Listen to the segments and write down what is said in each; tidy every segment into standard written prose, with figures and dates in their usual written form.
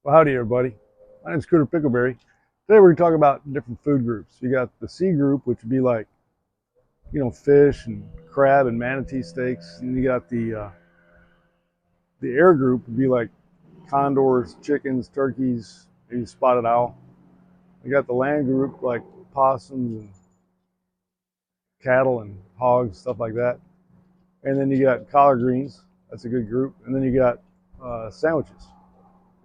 Well, howdy everybody. My name's Cooter Pickleberry. Today we're going to talk about different food groups. You got the sea group, which would be like, fish and crab and manatee steaks. And you got the air group would be like condors, chickens, turkeys, maybe spotted owl. You got the land group like possums and cattle and hogs, stuff like that. And then you got collard greens. That's a good group. And then you got sandwiches.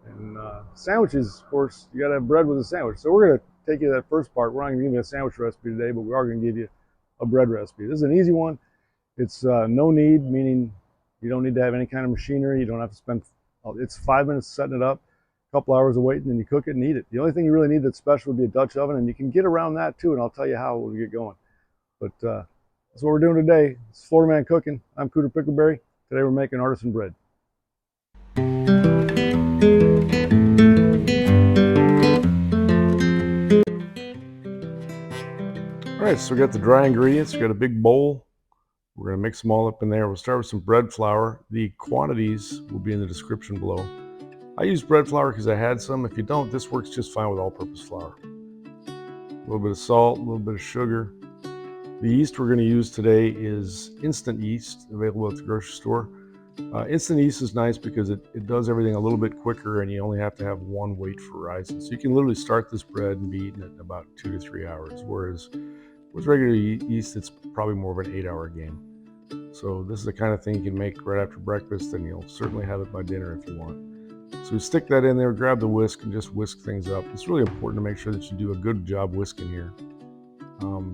And sandwiches, of course, you got to have bread with a sandwich. So we're going to take you to that first part. We're not going to give you a sandwich recipe today, but we are going to give you a bread recipe. This is an easy one. It's no knead, meaning you don't need to have any kind of machinery. You don't have to spend, it's 5 minutes setting it up, a couple hours of waiting, and you cook it and eat it. The only thing you really need that's special would be a Dutch oven, and you can get around that too, and I'll tell you how when we get going. But that's what we're doing today. It's Florida Man Cooking. I'm Cooter Pickleberry. Today we're making artisan bread. All right, so we got the dry ingredients. We got a big bowl. We're going to mix them all up in there. We'll start with some bread flour. The quantities will be in the description below. I use bread flour because I had some. If you don't, this works just fine with all-purpose flour. A little bit of salt, a little bit of sugar. The yeast we're going to use today is instant yeast, available at the grocery store. Instant yeast is nice because it does everything a little bit quicker, and you only have to have one wait for rising. So you can literally start this bread and be eating it in about 2 to 3 hours, whereas with regular yeast, it's probably more of an 8-hour game. So this is the kind of thing you can make right after breakfast, and you'll certainly have it by dinner if you want. So we stick that in there, grab the whisk, and just whisk things up. It's really important to make sure that you do a good job whisking here.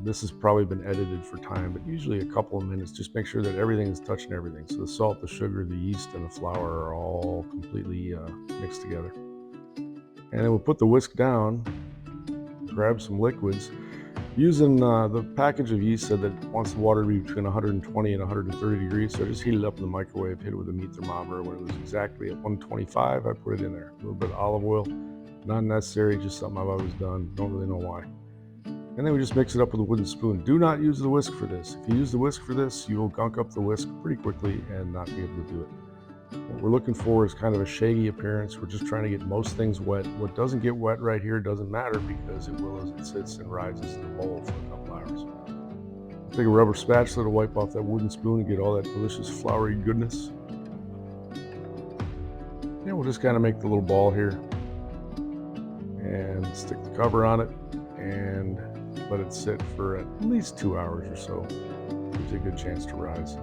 This has probably been edited for time, but usually a couple of minutes. Just make sure that everything is touching everything. So the salt, the sugar, the yeast, and the flour are all completely mixed together. And then we'll put the whisk down, grab some liquids. Using the package of yeast said that it wants the water to be between 120 and 130 degrees. So I just heated it up in the microwave, hit it with a meat thermometer. When it was exactly at 125, I put it in there. A little bit of olive oil, not necessary, just something I've always done. Don't really know why. And then we just mix it up with a wooden spoon. Do not use the whisk for this. If you use the whisk for this, you will gunk up the whisk pretty quickly and not be able to do it. What we're looking for is kind of a shaggy appearance. We're just trying to get most things wet. What doesn't get wet right here doesn't matter because it will as it sits and rises in the bowl for a couple hours. Take a rubber spatula to wipe off that wooden spoon and get all that delicious floury goodness. And we'll just kind of make the little ball here and stick the cover on it and let it sit for at least 2 hours or so. Gives you a good chance to rise.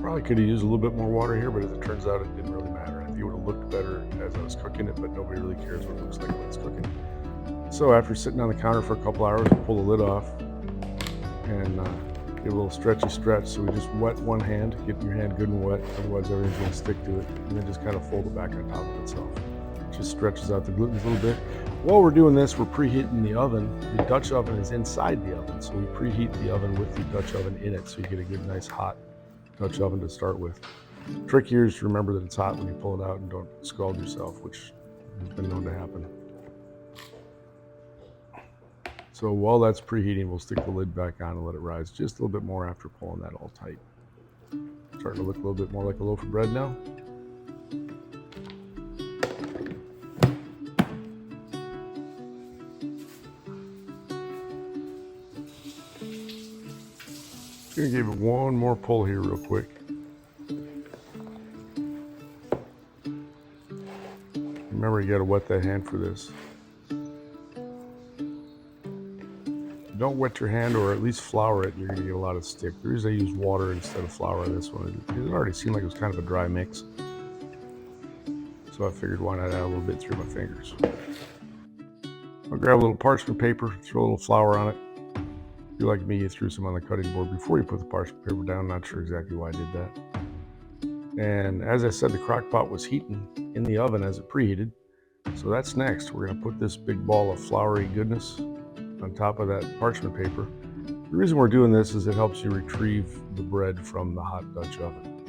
Probably could have used a little bit more water here, but as it turns out, it didn't really matter. I think it would have looked better as I was cooking it, but nobody really cares what it looks like when it's cooking. So after sitting on the counter for a couple hours, we'll pull the lid off and give a little stretchy stretch. So we just wet one hand, get your hand good and wet, otherwise everything's going to stick to it, and then just kind of fold it back on top of itself. It just stretches out the gluten a little bit. While we're doing this, we're preheating the oven. The Dutch oven is inside the oven, so we preheat the oven with the Dutch oven in it, so you get a good, nice hot Dutch oven to start with. The trick here is to remember that it's hot when you pull it out and don't scald yourself, which has been known to happen. So while that's preheating, we'll stick the lid back on and let it rise just a little bit more after pulling that all tight. Starting to look a little bit more like a loaf of bread now. Gonna give it one more pull here real quick. Remember, you gotta wet that hand for this. Don't wet your hand, or at least flour it, you're gonna get a lot of stick. The reason I use water instead of flour on this one is it already seemed like it was kind of a dry mix. So I figured why not add a little bit through my fingers. I'll grab a little parchment paper, throw a little flour on it. If you're like me, you threw some on the cutting board before you put the parchment paper down. Not sure exactly why I did that. And as I said, the crock pot was heating in the oven as it preheated. So that's next. We're gonna put this big ball of floury goodness on top of that parchment paper. The reason we're doing this is it helps you retrieve the bread from the hot Dutch oven.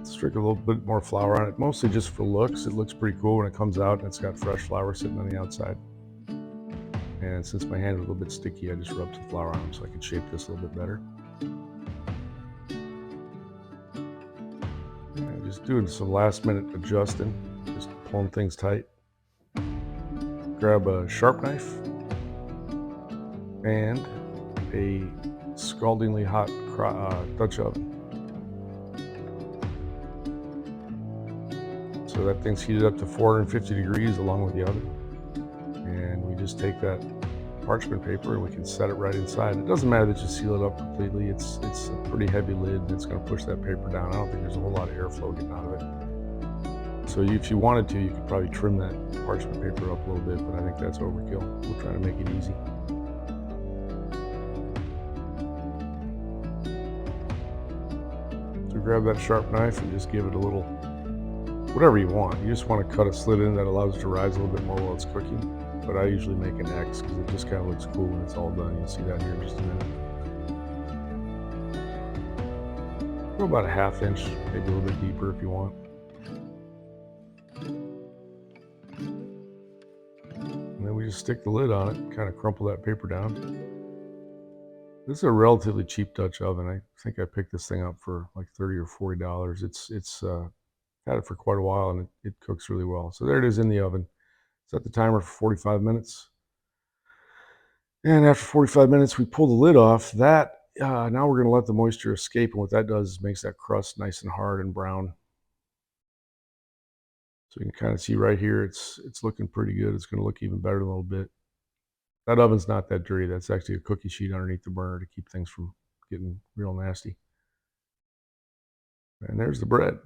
Stick a little bit more flour on it, mostly just for looks. It looks pretty cool when it comes out and it's got fresh flour sitting on the outside. And since my hand is a little bit sticky, I just rubbed some flour on them so I could shape this a little bit better. Just doing some last minute adjusting, just pulling things tight. Grab a sharp knife and a scaldingly hot Dutch oven. So that thing's heated up to 450 degrees along with the oven. And we just take that parchment paper and we can set it right inside. It doesn't matter that you seal it up completely. It's a pretty heavy lid and it's going to push that paper down. I don't think there's a whole lot of airflow getting out of it. So if you wanted to, you could probably trim that parchment paper up a little bit, but I think that's overkill. We're trying to make it easy. So grab that sharp knife and just give it a little, whatever you want. You just want to cut a slit in that allows it to rise a little bit more while it's cooking. But I usually make an X because it just kind of looks cool when it's all done. You'll see that here in just a minute. Go about a ½ inch, maybe a little bit deeper if you want. And then we just stick the lid on it, kind of crumple that paper down. This is a relatively cheap Dutch oven. I think I picked this thing up for like $30 or $40. It's had it for quite a while and it cooks really well. So there it is in the oven. Set the timer for 45 minutes. And after 45 minutes, we pull the lid off. That now we're going to let the moisture escape. And what that does is makes that crust nice and hard and brown. So you can kind of see right here, it's looking pretty good. It's going to look even better in a little bit. That oven's not that dirty. That's actually a cookie sheet underneath the burner to keep things from getting real nasty. And there's the bread.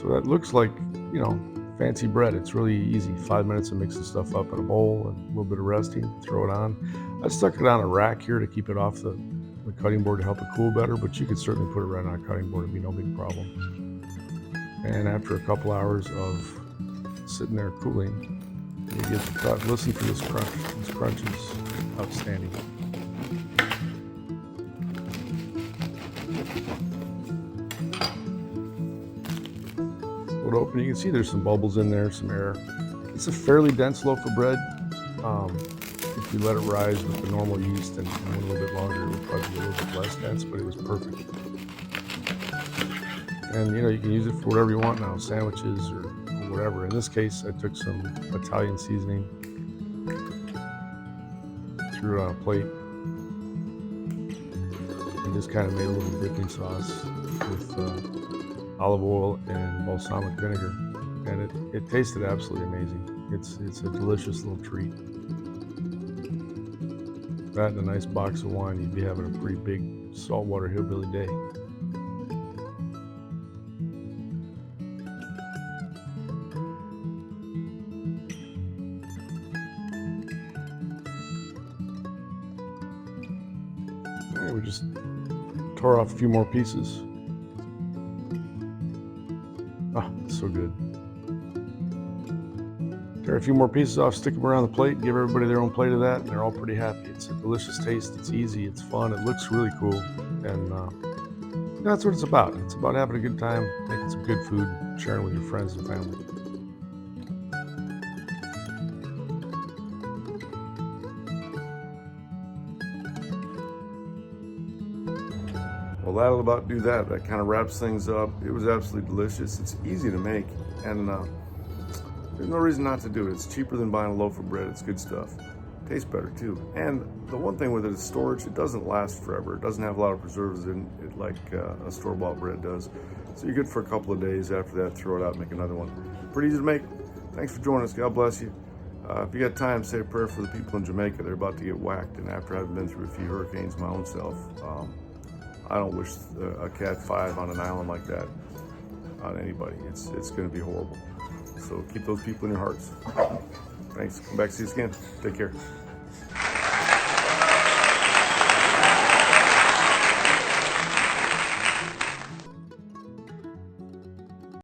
So that looks like, you know, fancy bread. It's really easy. 5 minutes of mixing stuff up in a bowl and a little bit of resting, throw it on. I stuck it on a rack here to keep it off the cutting board to help it cool better, but you could certainly put it right on a cutting board. It'd be no big problem. And after a couple hours of sitting there cooling, you get to cut. Listen to this crunch. This crunch is outstanding. Open, you can see there's some bubbles in there, some air. It's a fairly dense loaf of bread. If you let it rise with the normal yeast and went a little bit longer, it would probably be a little bit less dense, but it was perfect. And you know, you can use it for whatever you want now, sandwiches or whatever. In this case, I took some Italian seasoning, threw it on a plate, and just kind of made a little dipping sauce with olive oil and balsamic vinegar, and it tasted absolutely amazing. It's a delicious little treat. That and a nice box of wine, you'd be having a pretty big saltwater hillbilly day. And we just tore off a few more pieces. Oh, it's so good. Tear a few more pieces off, stick them around the plate, give everybody their own plate of that, and they're all pretty happy. It's a delicious taste, it's easy, it's fun, it looks really cool, and that's what it's about. It's about having a good time, making some good food, sharing with your friends and family. Well, that'll about do that. That kind of wraps things up. It was absolutely delicious. It's easy to make, and there's no reason not to do it. It's cheaper than buying a loaf of bread. It's good stuff. Tastes better too. And the one thing with it is storage. It doesn't last forever. It doesn't have a lot of preservatives in it like a store-bought bread does. So you're good for a couple of days. After that, throw it out and make another one. Pretty easy to make. Thanks for joining us. God bless you. If you got time, say a prayer for the people in Jamaica. They're about to get whacked, and after having been through a few hurricanes my own self, I don't wish a Cat 5 on an island like that on anybody. It's going to be horrible. So keep those people in your hearts. Thanks. Come back, see us again. Take care.